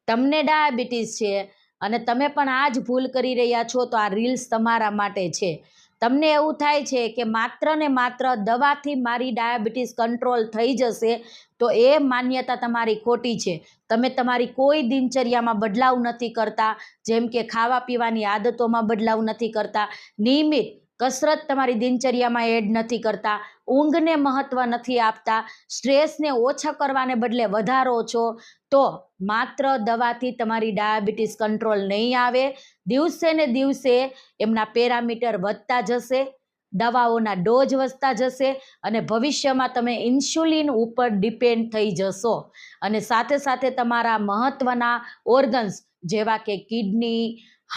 તમને ડાયાબિટીસ છે અને તમે પણ આ જ ભૂલ કરી રહ્યા છો, તો આ રીલ્સ તમારા માટે છે. તમને એવું થાય છે કે માત્ર ને માત્ર દવાથી મારી ડાયાબિટીસ કંટ્રોલ થઈ જશે, તો એ માન્યતા તમારી ખોટી છે. તમે તમારી કોઈ દિનચર્યામાં બદલાવ નથી કરતા, જેમ કે ખાવા પીવાની આદતોમાં બદલાવ નથી કરતા, નિયમિત કસરત તમારી દિનચર્યામાં એડ નથી કરતા, ઊંઘને મહત્ત્વ નથી આપતા, સ્ટ્રેસને ઓછા કરવાને બદલે વધારો છો, તો માત્ર દવાથી તમારી ડાયાબિટીસ કંટ્રોલ નહીં આવે. દિવસે ને દિવસે એમના પેરામીટર વધતા જશે, દવાઓના ડોઝ વધતા જશે અને ભવિષ્યમાં તમે ઇન્સ્યુલિન ઉપર ડિપેન્ડ થઈ જશો. અને સાથે સાથે તમારા મહત્ત્વના ઓર્ગન્સ જેવા કે કિડની,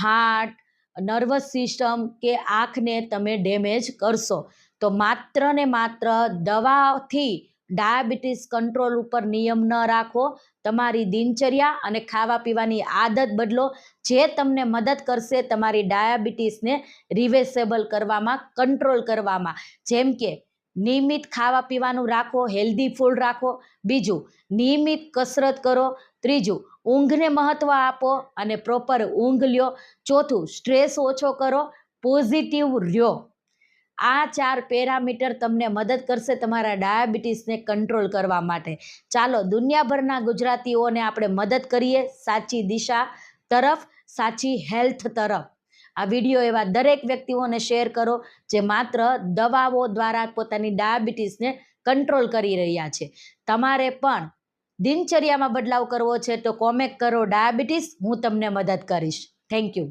હાર્ટ, નર્વસ સિસ્ટમ કે આંખને તમે ડેમેજ કરશો. તો માત્ર ને માત્ર દવાથી ડાયાબિટીસ કંટ્રોલ ઉપર નિયમ ન રાખો. તમારી દિનચર્યા અને ખાવા પીવાની આદત બદલો, જે તમને મદદ કરશે તમારી ડાયાબિટીસને રિવર્સેબલ કરવામાં, કંટ્રોલ કરવામાં. જેમ કે નિયમિત ખાવા પીવાનું રાખો, હેલ્ધી ફૂડ રાખો. બીજું, નિયમિત કસરત કરો. ત્રીજું, ઊંઘને મહત્ત્વ આપો અને પ્રોપર ઊંઘ લ્યો. ચોથું, સ્ટ્રેસ ઓછો કરો, પોઝિટિવ રહ્યો. આ 4 પેરામીટર તમને મદદ કરશે તમારા ડાયાબિટીસને કંટ્રોલ કરવા માટે. ચાલો દુનિયાભરના ગુજરાતીઓને આપણે મદદ કરીએ સાચી દિશા તરફ, સાચી હેલ્થ તરફ. આ વિડીયો એવા દરેક વ્યક્તિઓને શેર કરો જે માત્ર દવાઓ દ્વારા પોતાની ડાયાબિટીસને કંટ્રોલ કરી રહ્યા છે. તમારે પણ દિનચર્યામાં બદલાવ કરવો છે તો કોમેન્ટ કરો ડાયાબિટીસ, હું તમને મદદ કરીશ. Thank you.